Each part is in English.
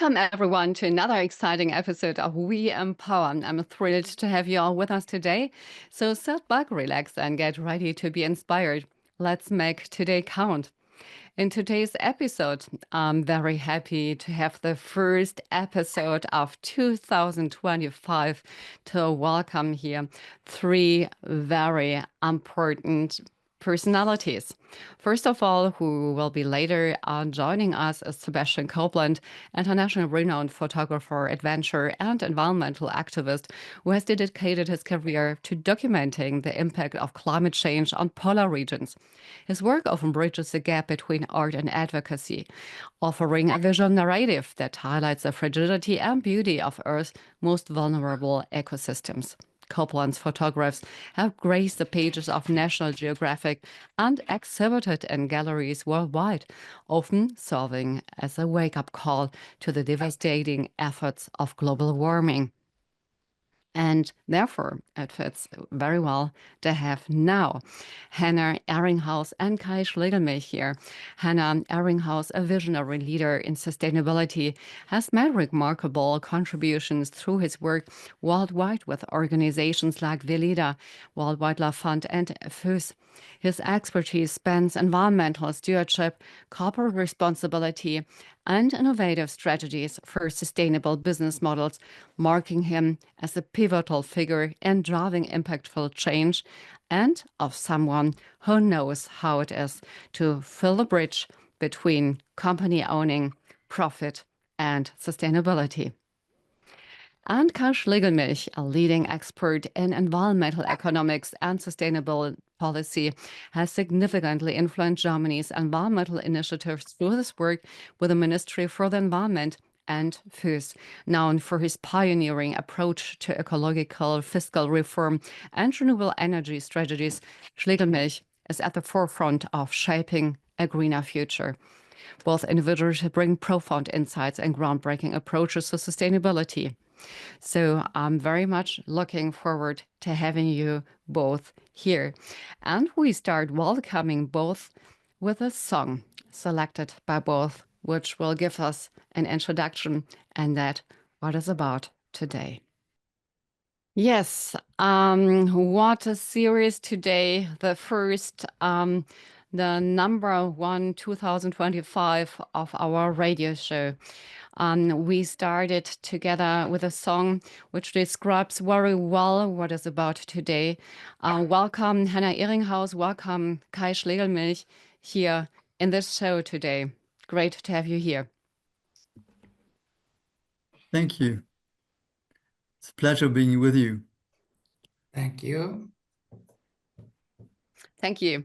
Welcome, everyone, to another exciting episode of We Empower. I'm thrilled to have you all with us today. So sit back, relax, and get ready to be inspired. Let's make today count. In today's episode, I'm very happy to have the first episode of 2025 to welcome here three very important personalities. First of all, who will be later joining us is Sebastian Copeland, international renowned photographer, adventure, and environmental activist who has dedicated his career to documenting the impact of climate change on polar regions. His work often bridges the gap between art and advocacy, offering a visual narrative that highlights the fragility and beauty of Earth's most vulnerable ecosystems. Copeland's photographs have graced the pages of National Geographic and exhibited in galleries worldwide, often serving as a wake-up call to the devastating efforts of global warming. And therefore, it fits very well to have now Hannah Eringhaus and Kai Schlegelmilch here. Hannah Eringhaus, a visionary leader in sustainability, has made remarkable contributions through his work worldwide with organizations like Veleda, World Wildlife Fund, and FÖS. His expertise spans environmental stewardship, corporate responsibility, and innovative strategies for sustainable business models, marking him as a pivotal figure in driving impactful change and of someone who knows how it is to fill the bridge between company owning, profit, and sustainability. And Kai Schlegelmilch, a leading expert in environmental economics and sustainable policy, has significantly influenced Germany's environmental initiatives through his work with the Ministry for the Environment and FÖS, known for his pioneering approach to ecological fiscal reform and renewable energy strategies. Schlegelmilch is at the forefront of shaping a greener future. Both individuals bring profound insights and groundbreaking approaches to sustainability. So I'm very much looking forward to having you both here. And we start welcoming both with a song selected by both, which will give us an introduction and that what is about today. Yes, what a series today. The first, the number one 2025 of our radio show. We started together with a song which describes very well what is about today. Welcome, Hannah Eringhaus. Welcome, Kai Schlegelmilch, here in this show today. Great to have you here. Thank you. It's a pleasure being with you. Thank you. Thank you.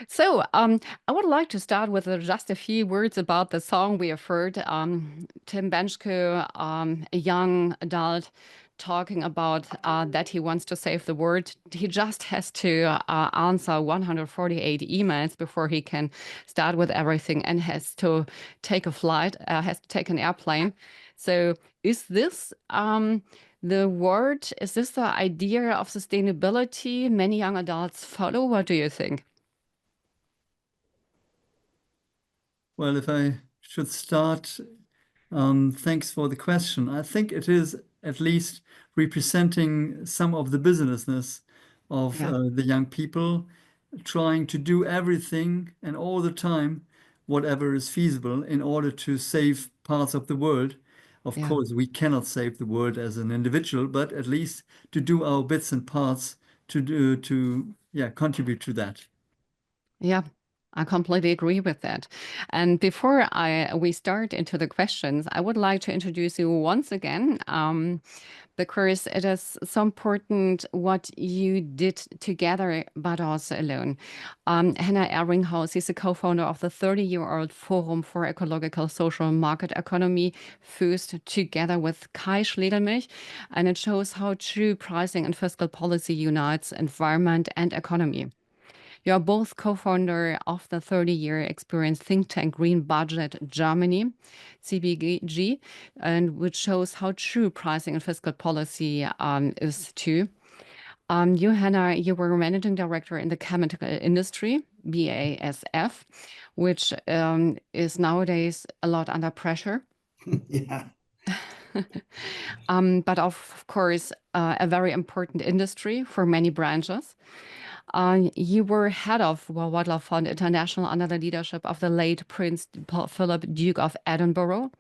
So I would like to start with just a few words about the song we have heard. Tim Benschke, a young adult, talking about that he wants to save the world. He just has to answer 148 emails before he can start with everything and has to take a flight, has to take an airplane. So is this the word, is this the idea of sustainability many young adults follow? What do you think? Well, if I should start, thanks for the question. I think it is at least representing some of the businessness of the young people, trying to do everything and all the time, whatever is feasible in order to save parts of the world. Of course, we cannot save the world as an individual, but at least to do our bits and parts to contribute to that. Yeah, I completely agree with that. And before we start into the questions, I would like to introduce you once again, because it is so important what you did together, but also alone. Hannah Eringhaus is a co-founder of the 30-year-old Forum for Ecological Social Market Economy, FÖS, together with Kai Schlegelmilch, and it shows how true pricing and fiscal policy unites environment and economy. You are both co-founder of the 30-year experience think tank Green Budget Germany, CBG, and which shows how true pricing and fiscal policy is too. You, Hannah, you were managing director in the chemical industry, BASF, which is nowadays a lot under pressure. Yeah. But of course, a very important industry for many branches. You were head of Wildlife Fund International under the leadership of the late Prince Philip, Duke of Edinburgh,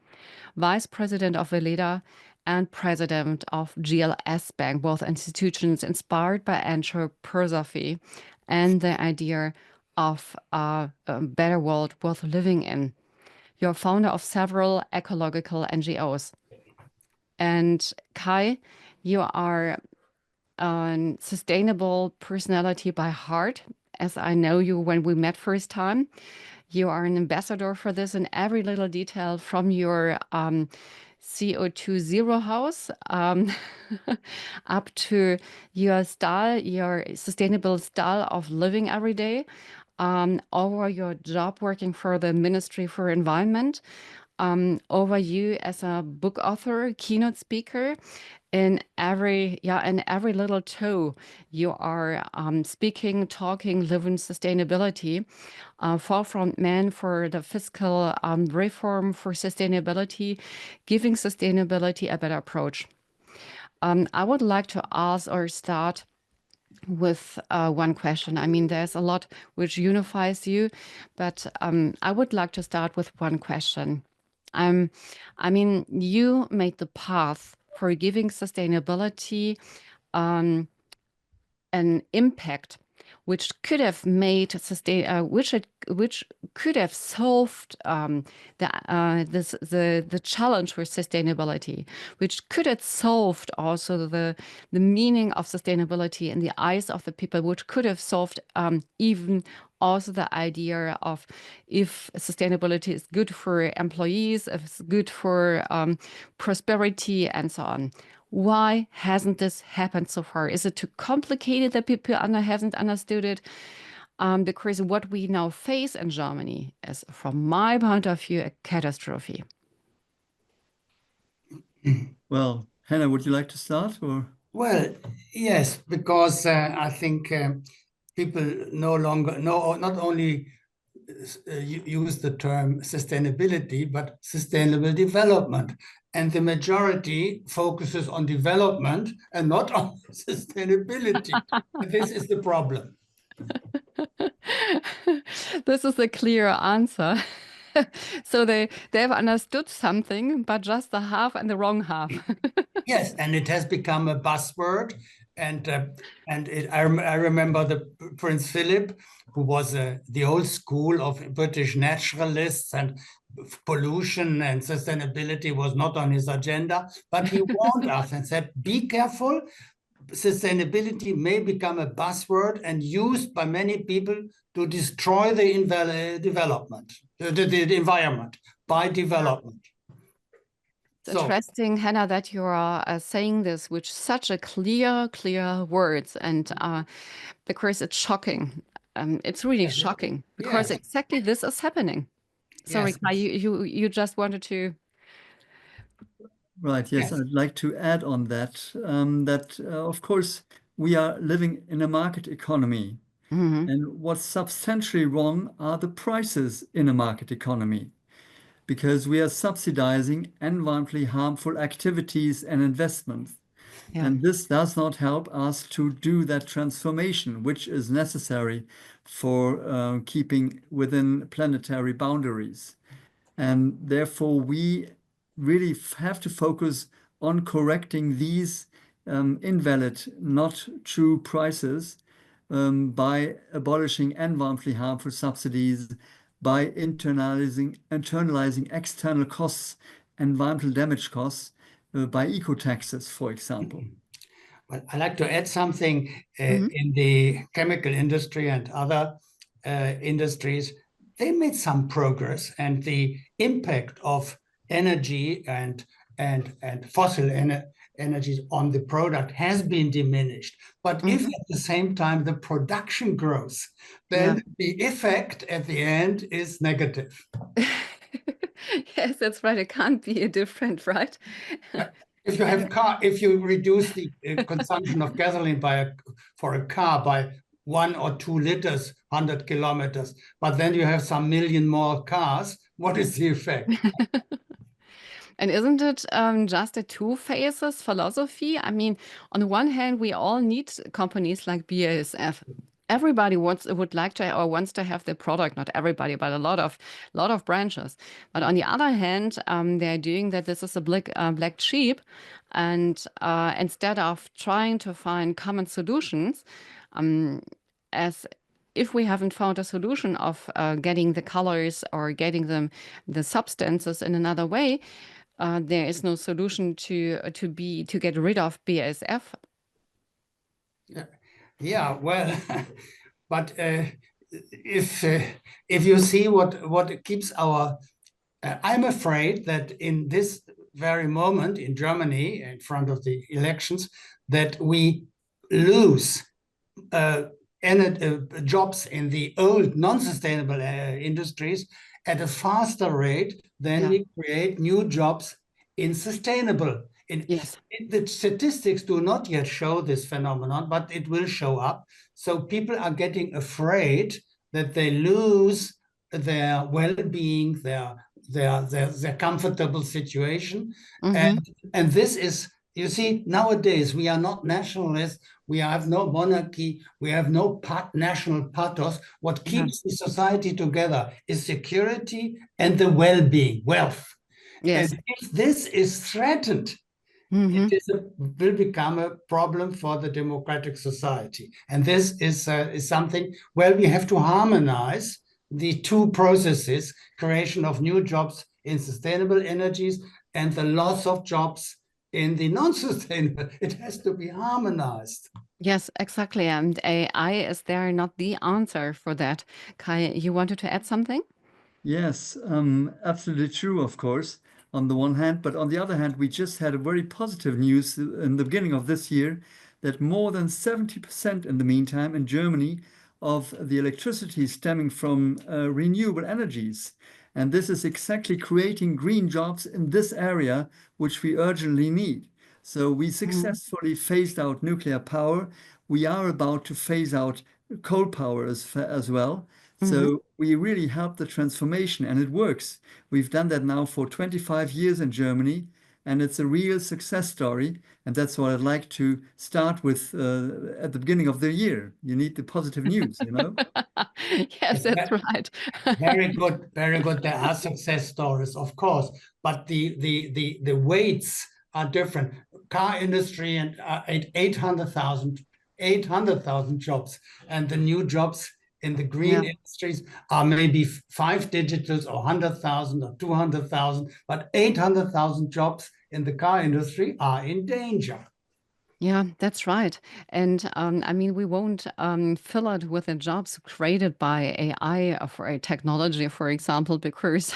vice president of Veleda, and president of GLS Bank, both institutions inspired by anthroposophy and the idea of a better world worth living in. You're founder of several ecological NGOs. And Kai, you are a sustainable personality by heart, as I know you when we met first time. You are an ambassador for this in every little detail, from your CO2 zero house up to your style, your sustainable style of living every day, over your job working for the Ministry for Environment, over you as a book author, keynote speaker. In every little toe, you are speaking, talking, living sustainability. Forefront man for the fiscal reform for sustainability, giving sustainability a better approach. I would like to ask or start with one question. I mean, there's a lot which unifies you, but I would like to start with one question. I mean, you made the path for giving sustainability an impact, which could have made which could have solved the challenge with sustainability, which could have solved also the meaning of sustainability in the eyes of the people, which could have solved even also the idea of if sustainability is good for employees, if it's good for prosperity, and so on. Why hasn't this happened so far? Is it too complicated that people haven't understood it? Because what we now face in Germany is, from my point of view, a catastrophe. Well, Hannah, would you like to start, or? Well, yes, because I think people no longer not only use the term sustainability, but sustainable development. And the majority focuses on development and not on sustainability. And this is the problem. This is a clear answer. So they've understood something, but just the half and the wrong half. Yes, and it has become a buzzword. And I remember the Prince Philip, who was the old school of British naturalists, and pollution and sustainability was not on his agenda. But he warned us and said, be careful. Sustainability may become a buzzword and used by many people to destroy the environment by development. It's interesting, Hannah, that you are saying this with such a clear words, and because it's shocking. It's really shocking because exactly this is happening. Sorry, Kai, you just wanted to. Right, yes, I'd like to add on that, of course, we are living in a market economy. And what's substantially wrong are the prices in a market economy, because we are subsidizing environmentally harmful activities and investments. And this does not help us to do that transformation, which is necessary for keeping within planetary boundaries. And therefore, we really have to focus on correcting these invalid, not true prices by abolishing environmentally harmful subsidies, by internalizing external costs, environmental damage costs, by eco-taxes, for example. Well, I'd like to add something in the chemical industry and other industries. They made some progress, and the impact of energy and fossil energies on the product has been diminished. But if at the same time the production grows, then the effect at the end is negative. Yes, that's right. It can't be different, right? If you reduce the consumption of gasoline for a car by 1 or 2 liters, 100 kilometers, but then you have some million more cars, what is the effect? And isn't it just a two phases philosophy? I mean, on the one hand, we all need companies like BASF. Everybody would like to or wants to have their product. Not everybody, but a lot of branches. But on the other hand, they're doing that. This is a black sheep, and instead of trying to find common solutions, um, as if we haven't found a solution of getting the colors or getting the substances in another way, there is no solution to get rid of BASF. Yeah, well, but if you see what keeps our, I'm afraid that in this very moment in Germany, in front of the elections, that we lose jobs in the old non-sustainable industries at a faster rate than we create new jobs in sustainable. Yes. The statistics do not yet show this phenomenon, but it will show up. So people are getting afraid that they lose their well-being, their comfortable situation. Mm-hmm. And this is, you see, nowadays we are not nationalists, we have no monarchy, we have no national pathos. What keeps the society together is security and the well-being, wealth. Yes. And if this is threatened, it will become a problem for the democratic society. And this is something where we have to harmonize the two processes, creation of new jobs in sustainable energies and the loss of jobs in the non-sustainable. It has to be harmonized. Yes, exactly. And AI is there not the answer for that. Kai, you wanted to add something? Yes, absolutely true, of course, on the one hand. But on the other hand, we just had a very positive news in the beginning of this year that more than 70% in the meantime in Germany of the electricity stemming from renewable energies. And this is exactly creating green jobs in this area, which we urgently need. So we successfully phased out nuclear power. We are about to phase out coal power as well. So we really help the transformation, and it works. We've done that now for 25 years in Germany, and it's a real success story. And that's what I'd like to start with at the beginning of the year. You need the positive news, you know? Yes, that's right. Very good, very good. There are success stories, of course, but the weights are different. Car industry and 800,000 jobs, and the new jobs in the green industries are maybe 5 digits or 100,000 or 200,000, but 800,000 jobs in the car industry are in danger. Yeah, that's right. And I mean, we won't fill it with the jobs created by AI for a technology, for example, because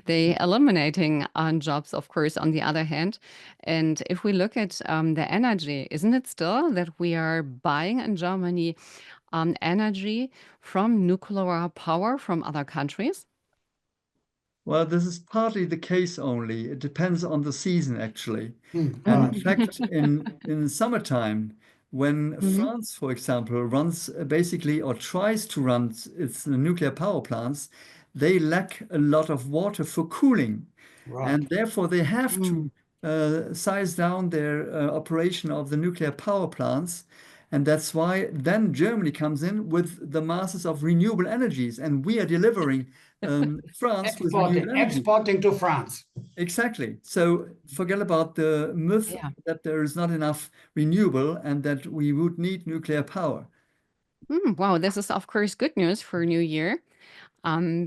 they eliminating jobs, of course, on the other hand. And if we look at the energy, isn't it still that we are buying in Germany energy from nuclear power from other countries? Well, this is partly the case only. It depends on the season, actually. And Right. in fact, in summertime, when France, for example, runs basically or tries to run its nuclear power plants, they lack a lot of water for cooling. Right. And therefore, they have to size down their operation of the nuclear power plants. And that's why then Germany comes in with the masses of renewable energies, and we are delivering France with renewable energy. Exporting to France. Exactly. So forget about the myth that there is not enough renewable and that we would need nuclear power. Wow, this is, of course, good news for New Year.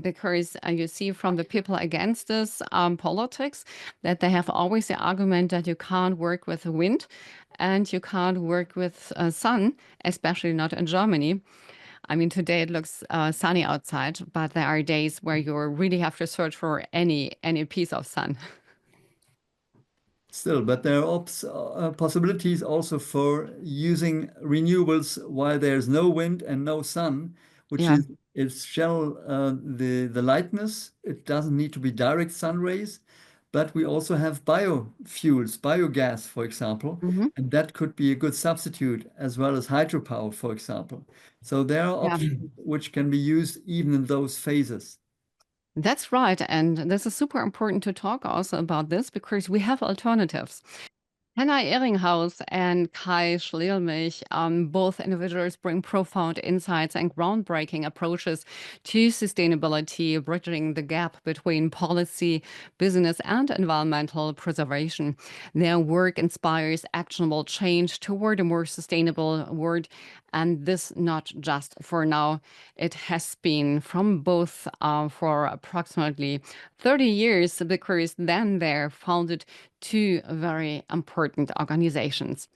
Because you see from the people against this politics that they have always the argument that you can't work with the wind and you can't work with sun, especially not in Germany. I mean, today it looks sunny outside, but there are days where you really have to search for any piece of sun. Still, but there are possibilities also for using renewables while there's no wind and no sun, which Yeah. is it shall the lightness. It doesn't need to be direct sun rays, but we also have biofuels, biogas, for example, and that could be a good substitute as well as hydropower, for example. So there are options which can be used even in those phases. That's right. And this is super important to talk also about this because we have alternatives. Hannah Eringhaus and Kai Schlegelmilch, both individuals bring profound insights and groundbreaking approaches to sustainability, bridging the gap between policy, business, and environmental preservation. Their work inspires actionable change toward a more sustainable world, and this not just for now. It has been from both for approximately 30 years because then they founded two very important organizations.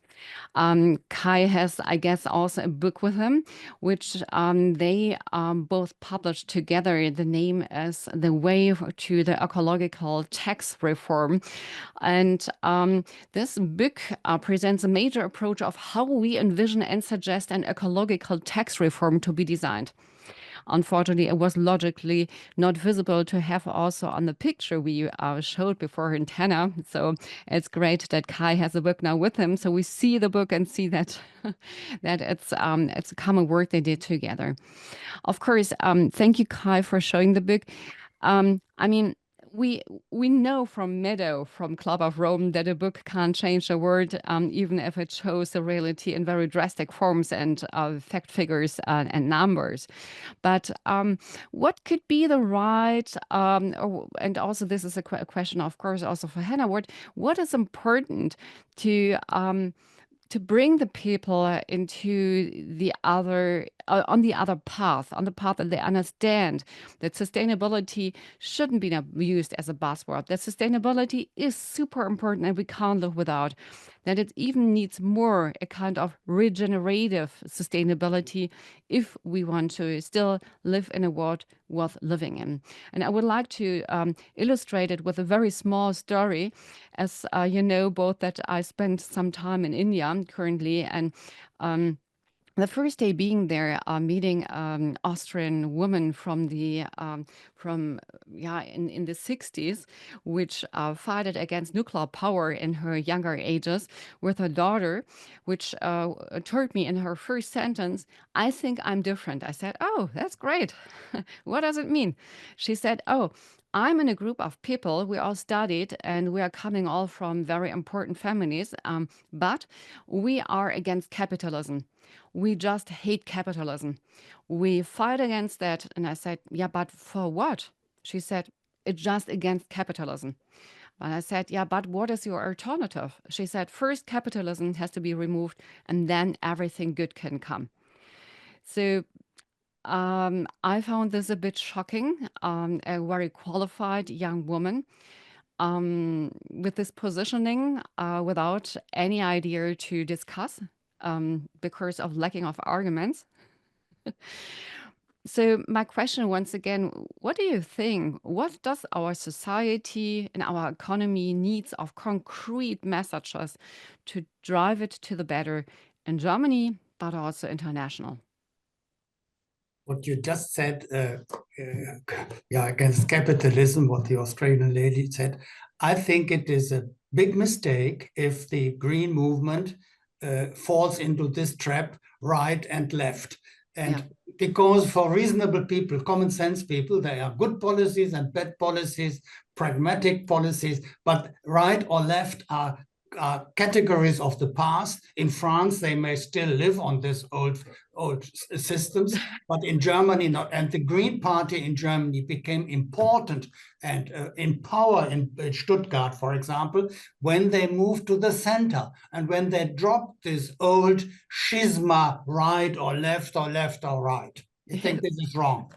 Kai has, I guess, also a book with him, which they both published together. The name is The Way to the Ecological Tax Reform. And this book presents a major approach of how we envision and suggest an ecological tax reform to be designed. Unfortunately, it was logically not visible to have also on the picture we showed before in Tanner. So it's great that Kai has a book now with him. So we see the book and see that that it's a common work they did together. Of course, thank you, Kai, for showing the book. I mean, we we know from Meadow, from Club of Rome, that a book can't change the world, even if it shows the reality in very drastic forms and fact figures and numbers. But what could be the right, and also this is a question, of course, also for Hannah, what is important to bring the people into the other on the other path, on the path that they understand that sustainability shouldn't be used as a buzzword, that sustainability is super important and we can't live without, that it even needs more a kind of regenerative sustainability if we want to still live in a world worth living in. And I would like to illustrate it with a very small story. As you know, both that I spent some time in India currently, and the first day being there, meeting Austrian woman from in the 60s, which fought against nuclear power in her younger ages with her daughter, which told me in her first sentence, "I think I'm different." I said, "Oh, that's great. What does it mean?" She said, "Oh, I'm in a group of people. We all studied and we are coming all from very important families, but we are against capitalism. We just hate capitalism. We fight against that." And I said, "Yeah, but for what?" She said, "It's just against capitalism." And I said, "Yeah, but what is your alternative?" She said, "First, capitalism has to be removed, and then everything good can come." So I found this a bit shocking. A very qualified young woman with this positioning without any idea to discuss because of lacking of arguments. So my question once again, what do you think? What does our society and our economy needs of concrete messages to drive it to the better in Germany, but also international? What you just said, against capitalism, what the Australian lady said, I think it is a big mistake if the green movement falls into this trap, right and left. And because for reasonable people, common sense people, there are good policies and bad policies, pragmatic policies, but right or left are categories of the past. In France, they may still live on this old systems, but in Germany not. And the Green Party in Germany became important and in power in Stuttgart, for example, when they moved to the center and when they dropped this old schisma, right or left or left or right. I think this is wrong.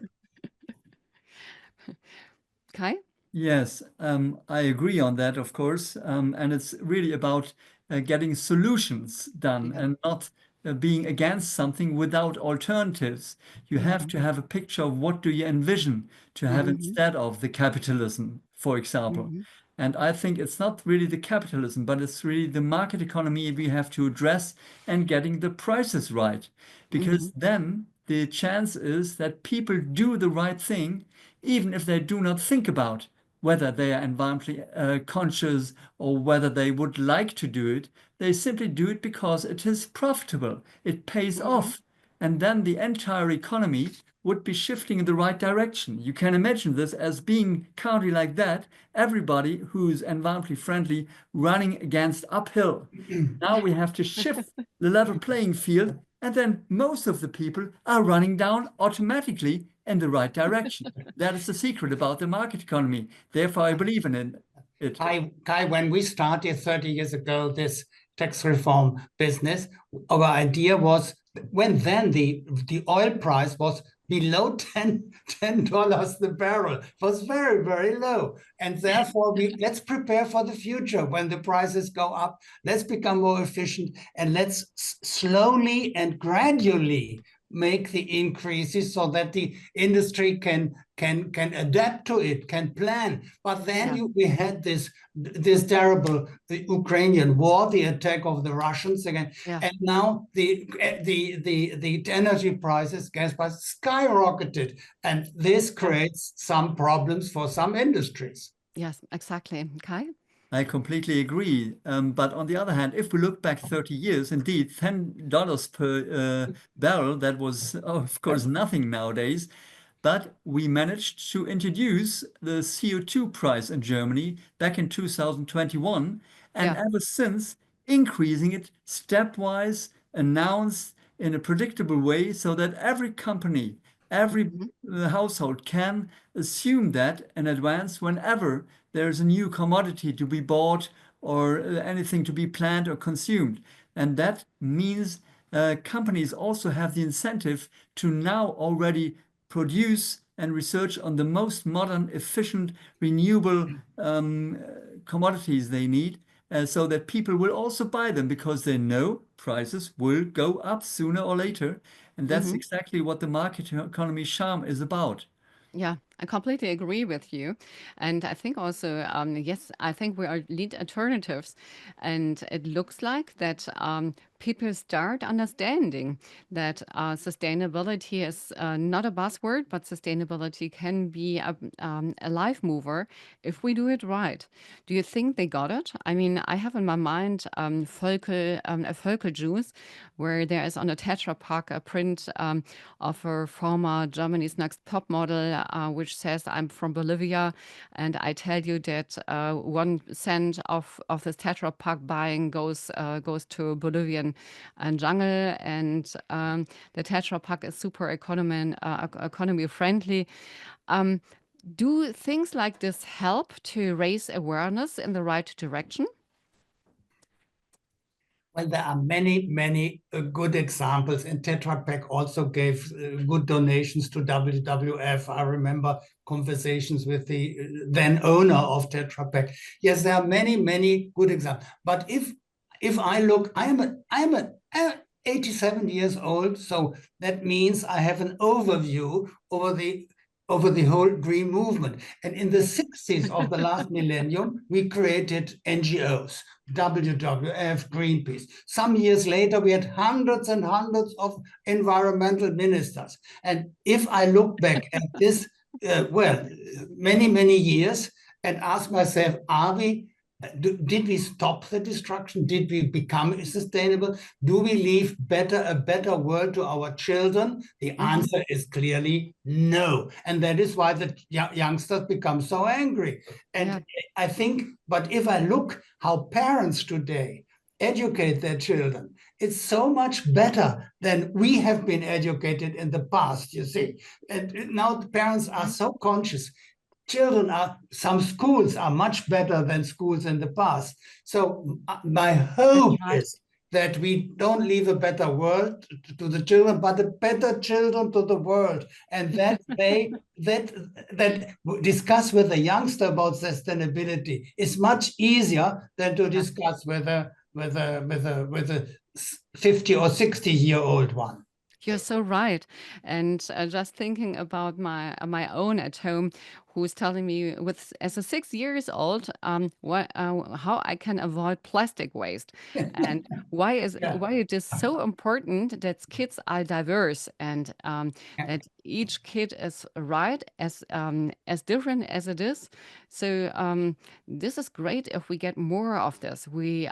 Kai? Yes, I agree on that, of course. And it's really about getting solutions done and not being against something without alternatives. You have to have a picture of what do you envision to have instead of the capitalism, for example. And I think it's not really the capitalism, but it's really the market economy we have to address and getting the prices right. Because then the chance is that people do the right thing, even if they do not think about whether they are environmentally conscious or whether they would like to do it. They simply do it because it is profitable. It pays off. and then the entire economy would be shifting in the right direction. You can imagine this as being country like that, everybody who's environmentally friendly running against uphill. Now we have to shift the level playing field, and then most of the people are running down automatically in the right direction. That is the secret about the market economy. Therefore, I believe in it. Kai, when we started 30 years ago, this tax reform business, our idea was when then the oil price was below $10 the barrel. It was very, very low. And therefore, let's prepare for the future. When the prices go up, let's become more efficient, and let's slowly and gradually make the increases so that the industry can adapt to it, can plan. But then we had this terrible Ukrainian war, the attack of the Russians again, and now the energy prices, gas prices skyrocketed, and this creates some problems for some industries. Yes, exactly. Kai? I completely agree. But on the other hand, if we look back 30 years, indeed, $10 per barrel, that was, of course, nothing nowadays. But we managed to introduce the CO2 price in Germany back in 2021, and ever since increasing it stepwise, announced in a predictable way, so that every company, every household can assume that in advance whenever there's a new commodity to be bought or anything to be planned or consumed. And that means companies also have the incentive to now already produce and research on the most modern, efficient, renewable commodities they need, so that people will also buy them because they know prices will go up sooner or later. And that's exactly what the market economy charm is about. Yeah, I completely agree with you. And I think also, yes, I think we are lead alternatives. And it looks like that people start understanding that sustainability is not a buzzword, but sustainability can be a life mover if we do it right. Do you think they got it? I mean, I have in my mind a Völkel juice, where there is on a Tetra Pak a print of a former Germany's Next Top model, which says, "I'm from Bolivia, and I tell you that 1 cent of this Tetra Pak buying goes to Bolivian jungle, and the Tetra Pak is super economy friendly." Do things like this help to raise awareness in the right direction? Well, there are many, many good examples, and Tetra Pak also gave good donations to WWF. I remember conversations with the then owner of Tetra Pak. Yes, there are many, many good examples. But if I look, I'm 87 years old, so that means I have an overview over the whole green movement. And in the 60s of the last millennium, we created NGOs, WWF, Greenpeace. Some years later, we had hundreds and hundreds of environmental ministers. And if I look back at this, many, many years, and ask myself, did we stop the destruction? Did we become sustainable? Do we leave a better world to our children? The answer is clearly no. And that is why the youngsters become so angry. And I think, but if I look how parents today educate their children, it's so much better than we have been educated in the past, you see. And now the parents are so conscious. Some schools are much better than schools in the past. So my hope is that we don't leave a better world to the children, but a better children to the world. And that that discuss with a youngster about sustainability is much easier than to discuss with a 50 or 60-year-old one. You're so right. And just thinking about my own at home, who's telling me as a 6 years old, how I can avoid plastic waste, and why it is so important that kids are diverse, and that each kid is right as different as it is. So this is great if we get more of this.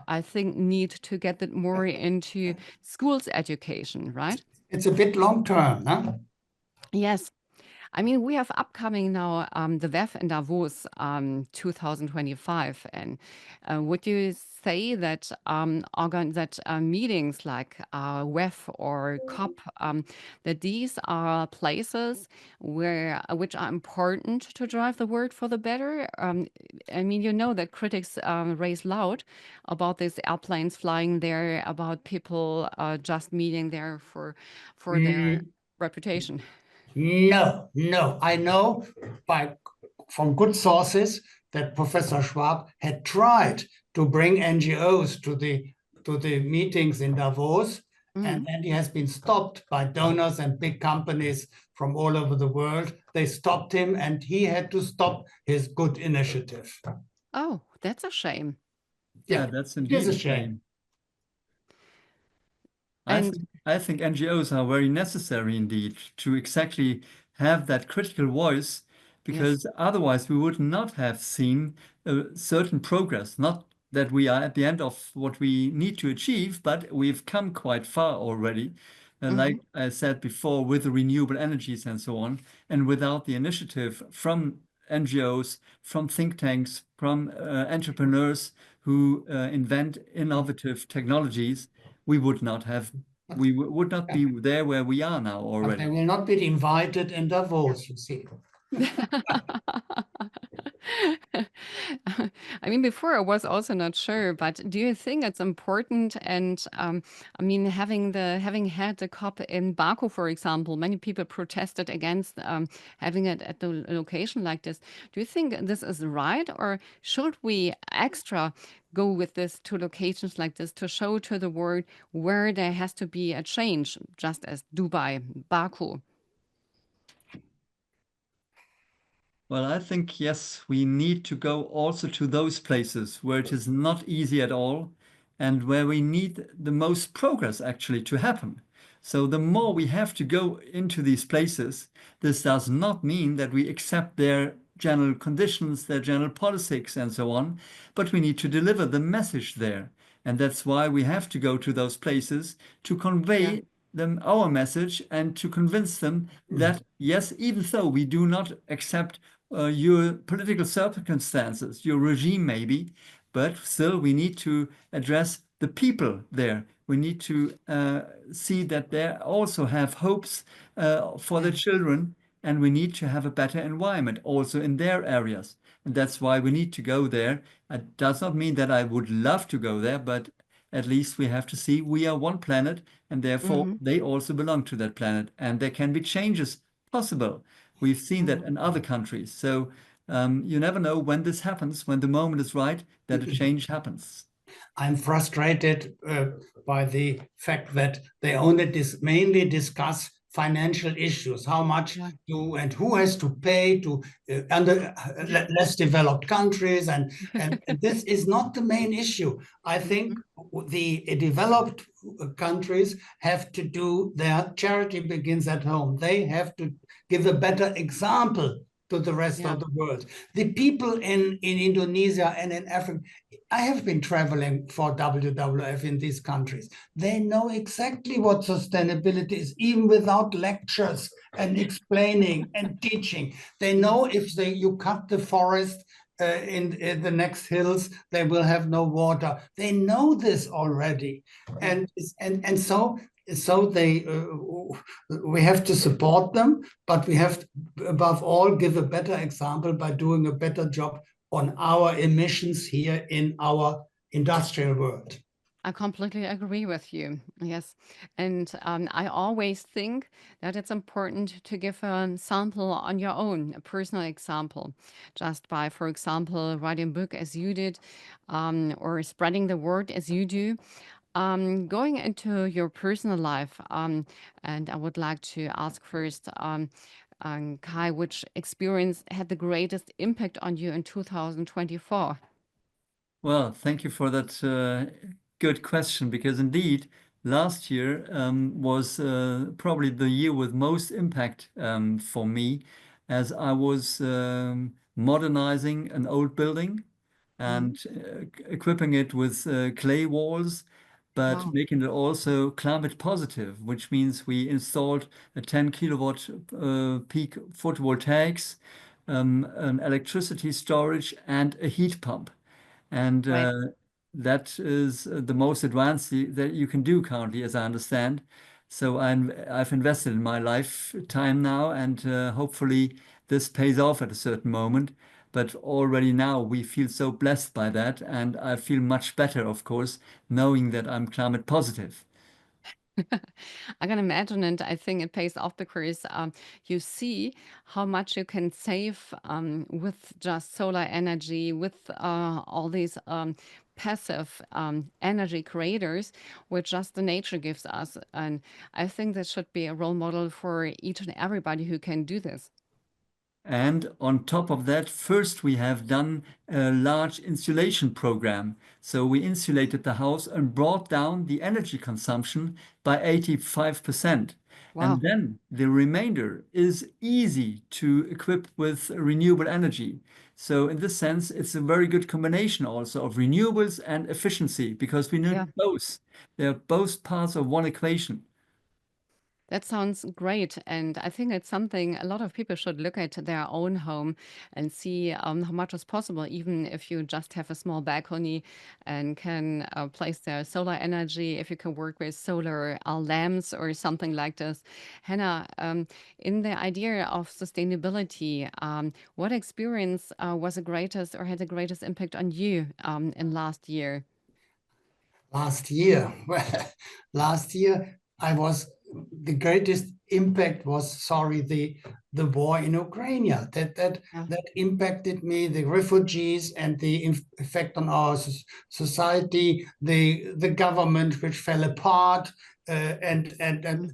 I think, need to get it more into schools education, right? It's a bit long term, huh? Yes. I mean, we have upcoming now the WEF in Davos 2025. And would you say that meetings like WEF or COP, that these are places which are important to drive the world for the better? I mean, you know that critics raise loud about these airplanes flying there, about people just meeting there for their reputation. No, no. I know from good sources that Professor Schwab had tried to bring NGOs to the meetings in Davos, and then he has been stopped by donors and big companies from all over the world. They stopped him, and he had to stop his good initiative. Oh, that's a shame. Yeah, that's it indeed is a a shame. shame. And I think NGOs are very necessary indeed to exactly have that critical voice, because otherwise we would not have seen a certain progress. Not that we are at the end of what we need to achieve, but we've come quite far already. Like I said before, with the renewable energies and so on, and without the initiative from NGOs, from think tanks, from entrepreneurs who invent innovative technologies, we would not be there where we are now But they already. will not be invited in Davos, you see. I mean, before I was also not sure, but do you think it's important? And I mean, having had the COP in Baku, for example, many people protested against having it at the location like this. Do you think this is right, or should we extra go with this to locations like this to show to the world where there has to be a change, just as Dubai, Baku? Well, I think, yes, we need to go also to those places where it is not easy at all and where we need the most progress actually to happen. So the more we have to go into these places, this does not mean that we accept their general conditions, their general politics, and so on, but we need to deliver the message there. And that's why we have to go to those places to convey them our message and to convince them that, yes, even though we do not accept your political circumstances, your regime maybe, but still we need to address the people there. We need to see that they also have hopes for their children, and we need to have a better environment also in their areas. And that's why we need to go there. It does not mean that I would love to go there, but at least we have to see we are one planet, and therefore they also belong to that planet, and there can be changes possible. We've seen that in other countries. So you never know when this happens, when the moment is right, that a change happens. I'm frustrated by the fact that they only mainly discuss financial issues, how much and who has to pay to less developed countries, and this is not the main issue. I think the developed countries have to do their charity begins at home. They have to give a better example to the rest of the world. The people in Indonesia and in Africa, I have been traveling for WWF in these countries. They know exactly what sustainability is, even without lectures and explaining and teaching. They know if you cut the forest in the next hills, they will have no water. They know this already. And so we have to support them, but we have to, above all, give a better example by doing a better job on our emissions here in our industrial world. I completely agree with you. Yes. And I always think that it's important to give a sample on your own, a personal example, just by, for example, writing a book as you did, or spreading the word as you do. Going into your personal life, and I would like to ask first, Kai, which experience had the greatest impact on you in 2024? Well, thank you for that good question, because indeed, last year was probably the year with most impact for me, as I was modernizing an old building and equipping it with clay walls, but Wow. making it also climate positive, which means we installed a 10 kilowatt peak photovoltaics, an electricity storage, and a heat pump. And Right. that is the most advanced that you can do currently, as I understand. So I've invested in my lifetime now, and hopefully this pays off at a certain moment. But already now we feel so blessed by that, and I feel much better, of course, knowing that I'm climate positive. I can imagine, and I think it pays off because you see how much you can save with just solar energy, with all these passive energy creators, which just the nature gives us. And I think this should be a role model for each and everybody who can do this. And on top of that, first we have done a large insulation program. So we insulated the house and brought down the energy consumption by 85%. Wow. And then the remainder is easy to equip with renewable energy. So in this sense, it's a very good combination also of renewables and efficiency because we Yeah. need both. They're both parts of one equation. That sounds great. And I think it's something a lot of people should look at their own home and see how much is possible, even if you just have a small balcony and can place their solar energy, if you can work with solar lamps or something like this. Hannah, in the idea of sustainability, what experience was the greatest or had the greatest impact on you in last year? Last year, well, last year the greatest impact was, sorry, the war in Ukraine. That Yeah. that impacted me, the refugees and the effect on our society, the government which fell apart, and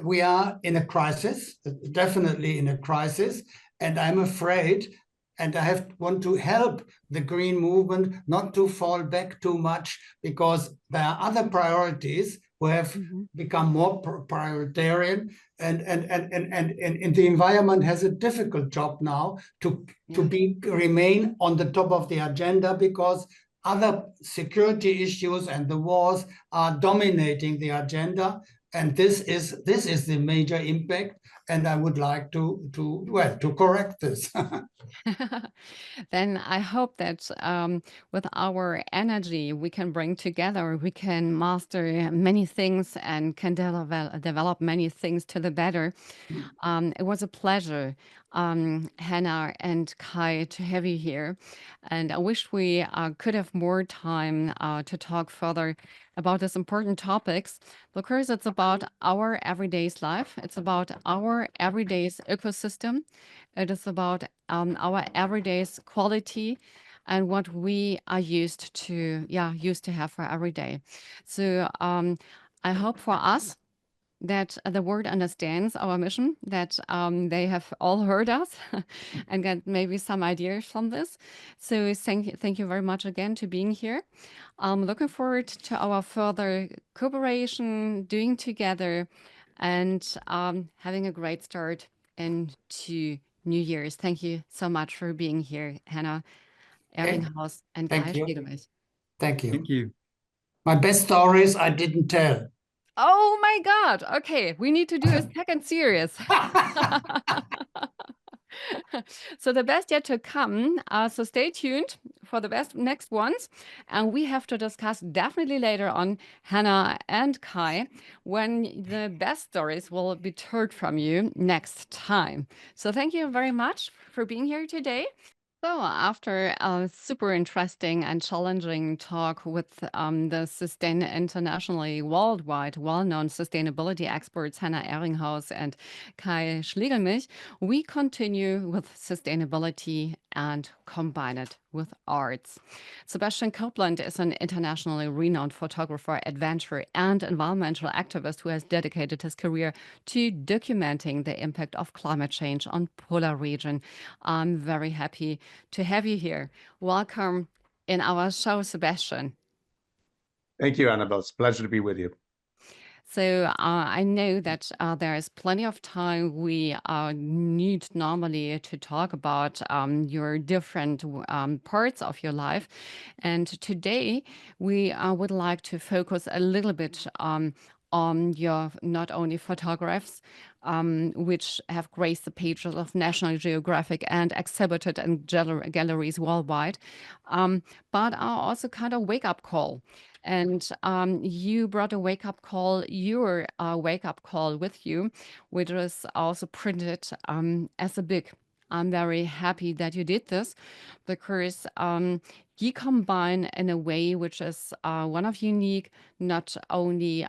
we are in a crisis, definitely in a crisis, and I'm afraid. And I want to help the green movement not to fall back too much, because there are other priorities who have become more prioritarian, and the environment has a difficult job now to remain on the top of the agenda, because other security issues and the wars are dominating the agenda, and this is the major impact, and I would like to correct this. Then I hope that with our energy, we can bring together, we can master many things and can develop many things to the better. It was a pleasure, Hannah and Kai, to have you here. And I wish we could have more time to talk further about these important topics, because it's about our everyday's life. It's about our everyday's ecosystem. It is about our everyday's quality and what we are used to have for every day. So I hope for us that the world understands our mission, that they have all heard us and get maybe some ideas from this. So thank you very much again to being here. I'm looking forward to our further cooperation, doing together, and having a great start into New Year's. Thank you so much for being here, Hannah Eringhaus and Kai Thank you. Schlegelmilch. Thank you. Thank you. My best stories I didn't tell. Oh my God. Okay, we need to do a second series. So the best yet to come. So stay tuned for the best next ones. And we have to discuss definitely later on, Hannah and Kai, when the best stories will be heard from you next time. So thank you very much for being here today. So, after a super interesting and challenging talk with the internationally, worldwide, well-known sustainability experts Hannah Eringhaus and Kai Schlegelmilch, we continue with sustainability and combine it with arts. Sebastian Copeland is an internationally renowned photographer, adventurer, and environmental activist who has dedicated his career to documenting the impact of climate change on polar region. I'm very happy to have you here. Welcome in our show, Sebastian. Thank you, Anabel. It's a pleasure to be with you. So I know that there is plenty of time we need normally to talk about your different parts of your life. And today we would like to focus a little bit on your not only photographs, which have graced the pages of National Geographic and exhibited in galleries worldwide, but are also kind of wake-up call. And you brought a wake-up call, your wake-up call with you, which was also printed as a book. I'm very happy that you did this because you combine in a way which is one of unique, not only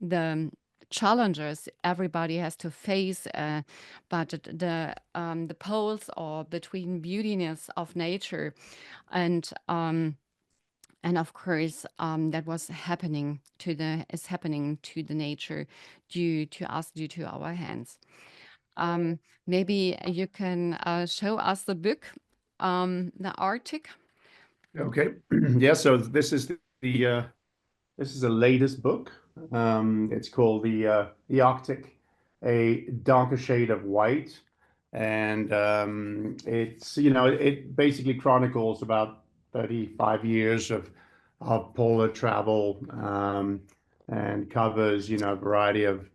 the challenges everybody has to face, but the poles or between beautiness of nature and of course that was happening to the is happening to the nature due to us, due to our hands. Maybe you can show us the book, the Arctic. Okay. Yeah, so this is the latest book. It's called the Arctic, a darker shade of white, and it's it basically chronicles about 35 years of polar travel, and covers a variety of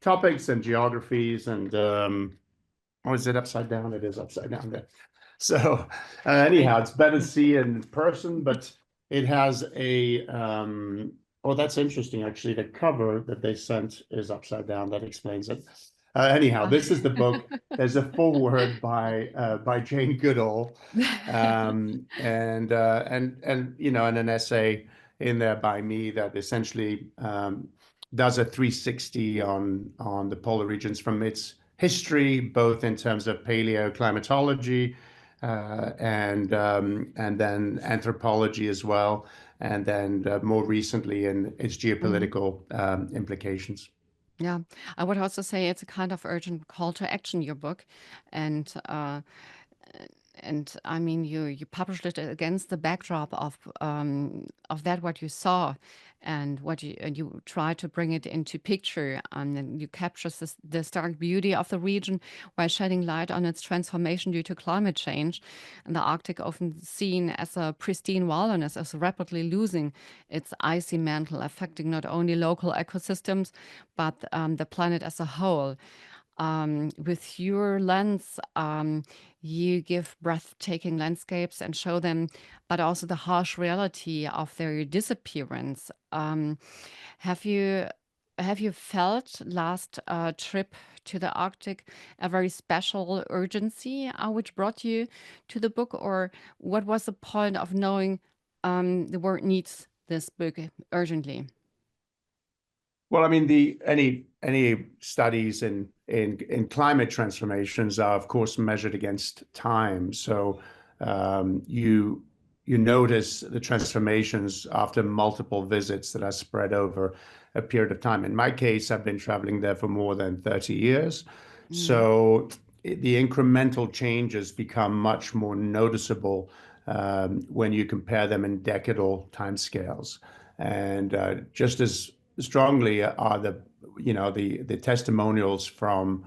topics and geographies. And oh, is it upside down? It is upside down there. So anyhow, it's better to see in person, but it has a oh, that's interesting actually. The cover that they sent is upside down. That explains it. Anyhow, this is the book. There's a foreword by Jane Goodall, and and an essay in there by me that essentially does a 360 on the polar regions from its history, both in terms of paleoclimatology, and then anthropology as well, and then more recently in its geopolitical implications. Yeah, I would also say it's a kind of urgent call to action, your book. And I mean, you published it against the backdrop of that what you saw, and what you try to bring it into picture, and then you capture the stark beauty of the region while shedding light on its transformation due to climate change. And the Arctic, often seen as a pristine wilderness, is rapidly losing its icy mantle, affecting not only local ecosystems but the planet as a whole. With your lens, you give breathtaking landscapes and show them, but also the harsh reality of their disappearance. Have you have you felt last trip to the Arctic a very special urgency which brought you to the book, or what was the point of knowing the world needs this book urgently? Well, I mean, any studies in climate transformations are, of course, measured against time. So you notice the transformations after multiple visits that are spread over a period of time. In my case, I've been traveling there for more than 30 years. So the incremental changes become much more noticeable when you compare them in decadal timescales. And just as strongly are the testimonials from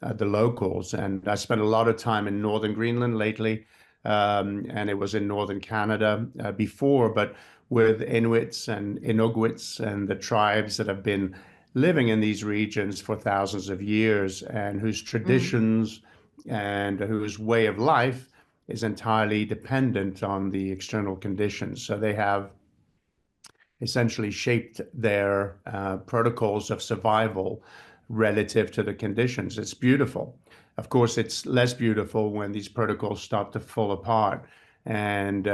the locals. And I spent a lot of time in northern Greenland lately, and it was in northern Canada before, but with Inuits and Inuguits and the tribes that have been living in these regions for thousands of years, and whose traditions and whose way of life is entirely dependent on the external conditions. So they have essentially shaped their protocols of survival relative to the conditions. It's beautiful. Of course, it's less beautiful when these protocols start to fall apart. And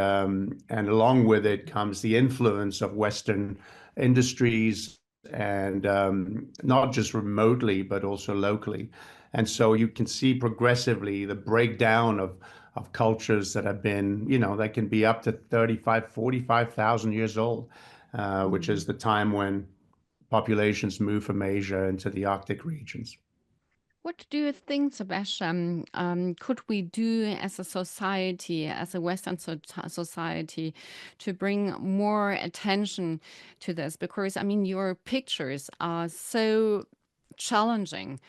along with it comes the influence of Western industries, and not just remotely, but also locally. And so you can see progressively the breakdown of cultures that have been, that can be up to 35, 45,000 years old, which is the time when populations move from Asia into the Arctic regions. What do you think, Sebastian, could we do as a society, as a Western society, to bring more attention to this? Because, I mean, your pictures are so challenging.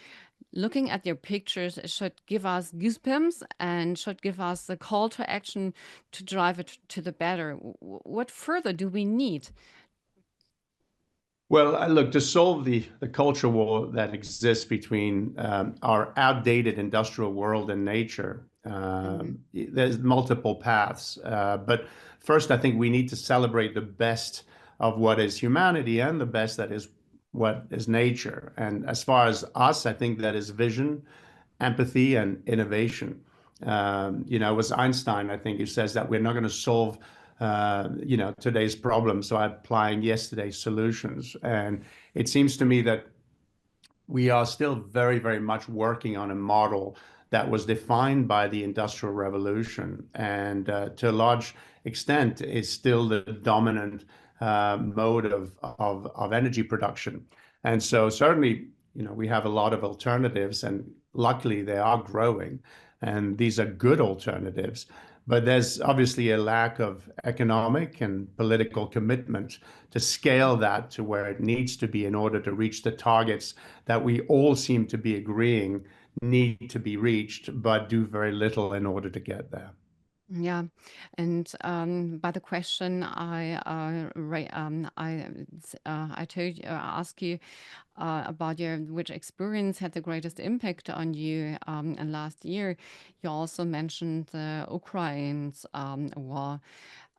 Looking at your pictures should give us goosebumps and should give us the call to action to drive it to the better. What further do we need? Well, look, to solve the culture war that exists between our outdated industrial world and nature, there's multiple paths. But first, I think we need to celebrate the best of what is humanity and the best that is what is nature. And as far as us, I think that is vision, empathy, and innovation. It was Einstein, I think, who says that we're not going to solve today's problems by applying yesterday's solutions. And it seems to me that we are still very, very much working on a model that was defined by the Industrial Revolution, and to a large extent is still the dominant mode of energy production. And so certainly, we have a lot of alternatives, and luckily they are growing, and these are good alternatives. But there's obviously a lack of economic and political commitment to scale that to where it needs to be in order to reach the targets that we all seem to be agreeing need to be reached, but do very little in order to get there. Yeah, and by the question I told ask you about which experience had the greatest impact on you in last year. You also mentioned the Ukraine's war.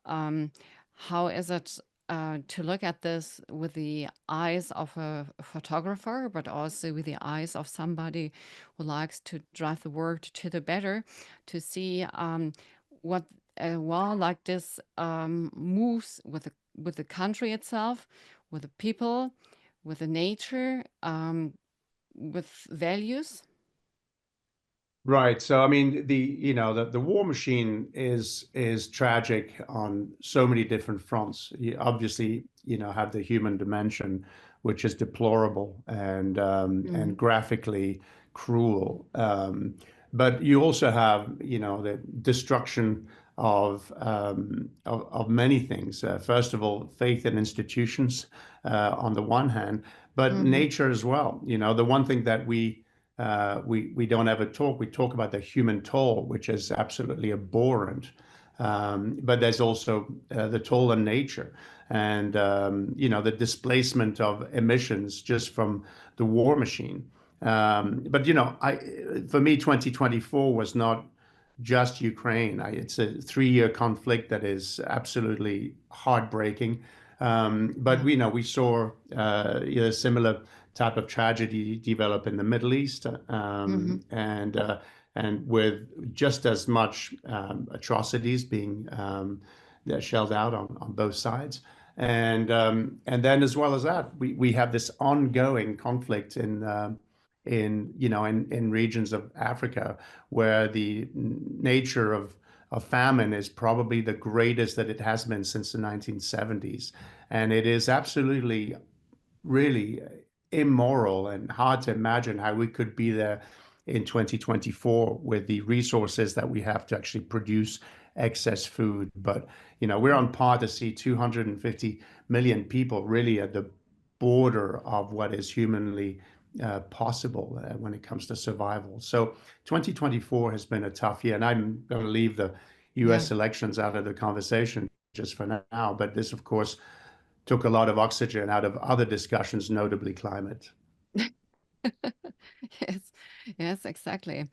How is it to look at this with the eyes of a photographer, but also with the eyes of somebody who likes to drive the world to the better, to see what a war like this moves with the country itself, with the people, with the nature, with values? Right. So I mean, the war machine is tragic on so many different fronts. You obviously, have the human dimension, which is deplorable and graphically cruel. But you also have, the destruction of many things. First of all, faith in institutions on the one hand, but nature as well. The one thing that we don't ever talk. We talk about the human toll, which is absolutely abhorrent. But there's also the toll on nature, and the displacement of emissions just from the war machine. But for me, 2024 was not just Ukraine. It's a 3-year conflict that is absolutely heartbreaking. But we saw similar type of tragedy develop in the Middle East, and with just as much atrocities being shelled out on both sides. And then as well as that, we have this ongoing conflict in regions of Africa where the nature of famine is probably the greatest that it has been since the 1970s. And it is absolutely, really immoral and hard to imagine how we could be there in 2024 with the resources that we have to actually produce excess food. But, we're on par to see 250 million people really at the border of what is humanly possible when it comes to survival. So 2024 has been a tough year, and I'm going to leave the US elections out of the conversation just for now. But this, of course, took a lot of oxygen out of other discussions, notably climate. Yes, exactly.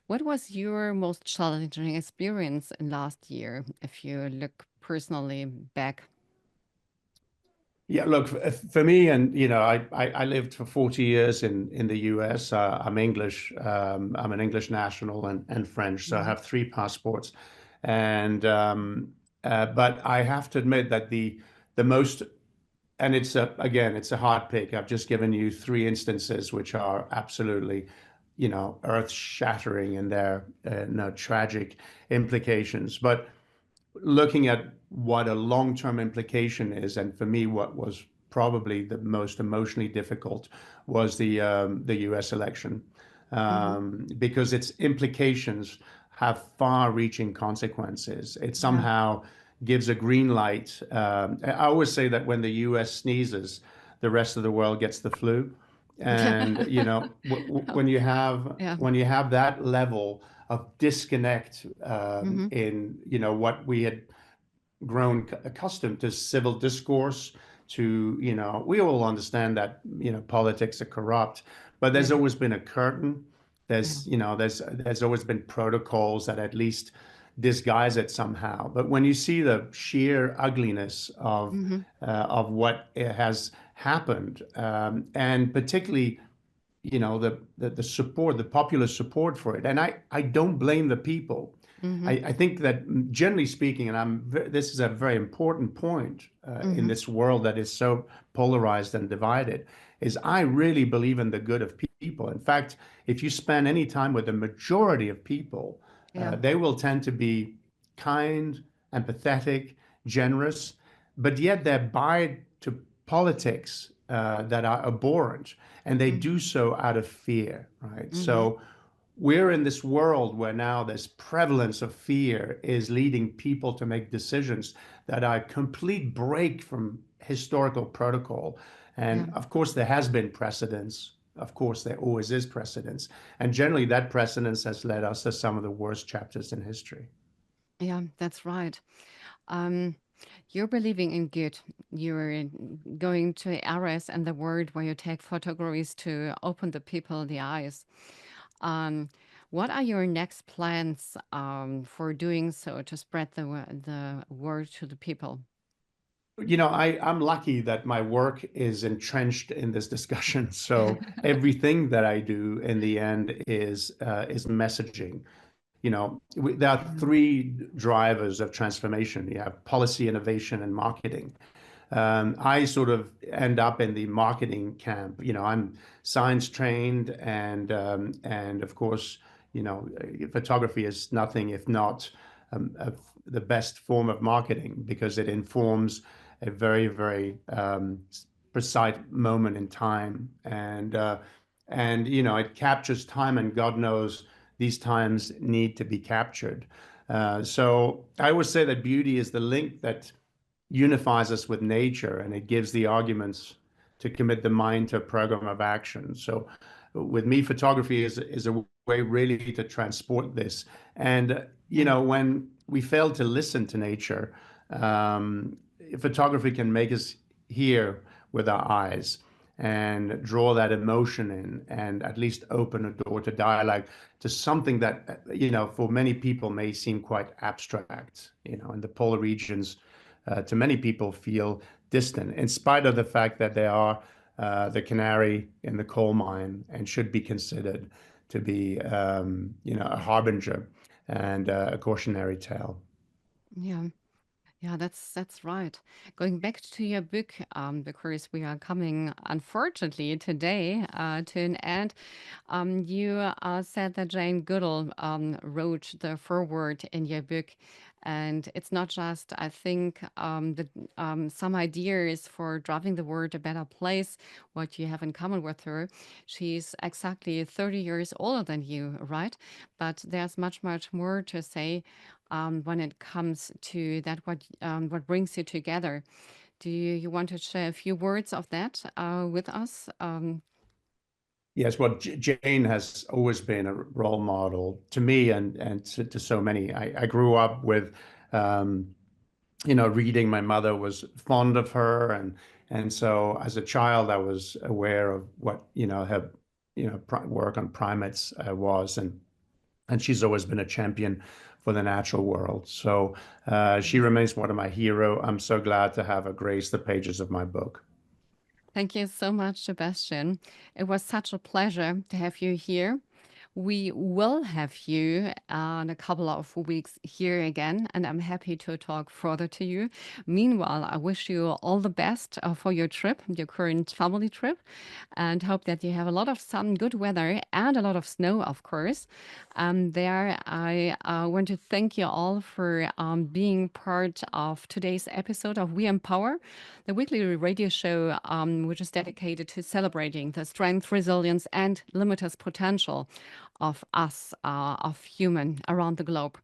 What was your most challenging experience in last year, if you look personally back? Yeah, look, for me, and I lived for 40 years in the US. I'm English. I'm an English national and French, so I have 3 passports. And but I have to admit that the most, and it's a hard pick. I've just given you 3 instances which are absolutely, earth-shattering in their tragic implications. But looking at what a long-term implication is, and for me, what was probably the most emotionally difficult was the U.S. election, because its implications have far-reaching consequences. It somehow gives a green light. I always say that when the U.S. sneezes, the rest of the world gets the flu. And when you have that level of disconnect in what we had grown accustomed to, civil discourse, to we all understand that politics are corrupt, but there's always been a curtain. There's always been protocols that at least disguise it somehow. But when you see the sheer ugliness of what has happened, and particularly the support, the popular support for it, and I don't blame the people. I think that generally speaking, and this is a very important point in this world that is so polarized and divided, is I really believe in the good of people. In fact, if you spend any time with the majority of people, they will tend to be kind, empathetic, generous, but yet they're biased to politics that are abhorrent, and they do so out of fear, right? So we're in this world where now this prevalence of fear is leading people to make decisions that are a complete break from historical protocol. And of course, there has been precedence. Of course, there always is precedence. And generally, that precedence has led us to some of the worst chapters in history. Yeah, that's right. You're believing in good. You're going to areas in the world where you take photographs to open the people the eyes. What are your next plans for doing so to spread the word to the people? I'm lucky that my work is entrenched in this discussion. So everything that I do in the end is messaging. There are three drivers of transformation. You have policy, innovation, and marketing. I sort of end up in the marketing camp. I'm science trained, and of course, photography is nothing if not the best form of marketing, because it informs a very, very precise moment in time, and it captures time, and God knows these times need to be captured. So I always say that beauty is the link that unifies us with nature, and it gives the arguments to commit the mind to a program of action. So with me, photography is a way really to transport this. And when we fail to listen to nature, photography can make us hear with our eyes and draw that emotion in, and at least open a door to dialogue, to something that for many people may seem quite abstract. In the polar regions, to many people feel distant, in spite of the fact that they are the canary in the coal mine and should be considered to be a harbinger and a cautionary tale. Yeah. Yeah, that's right. Going back to your book, because we are coming, unfortunately, today to an end. You said that Jane Goodall wrote the foreword in your book, and it's not just, I think, some ideas for driving the world a better place, what you have in common with her. She's exactly 30 years older than you, right? But there's much, much more to say when it comes to that, what brings you together. Do you want to share a few words of that with us? Yes, well, Jane has always been a role model to me and to so many. I grew up with, reading. My mother was fond of her, and so as a child, I was aware of what her work on primates was, and she's always been a champion for the natural world. So she remains one of my heroes. I'm so glad to have her grace the pages of my book. Thank you so much, Sebastian. It was such a pleasure to have you here. We will have you in a couple of weeks here again, and I'm happy to talk further to you. Meanwhile, I wish you all the best for your trip, your current family trip, and hope that you have a lot of sun, good weather, and a lot of snow, of course. There, I want to thank you all for being part of today's episode of We Empower, the weekly radio show which is dedicated to celebrating the strength, resilience, and limitless potential of us, of human around the globe.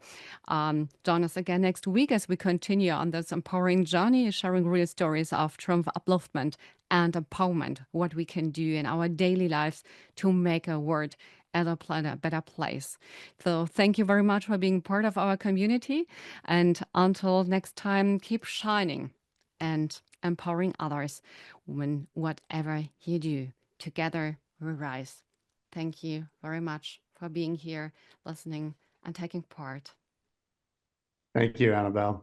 Join us again next week as we continue on this empowering journey, sharing real stories of triumph, upliftment, and empowerment, what we can do in our daily lives to make a world and a planet a better place. So thank you very much for being part of our community. And until next time, keep shining and empowering others in whatever you do. Together we rise. Thank you very much for being here, listening, and taking part. Thank you, Anabel.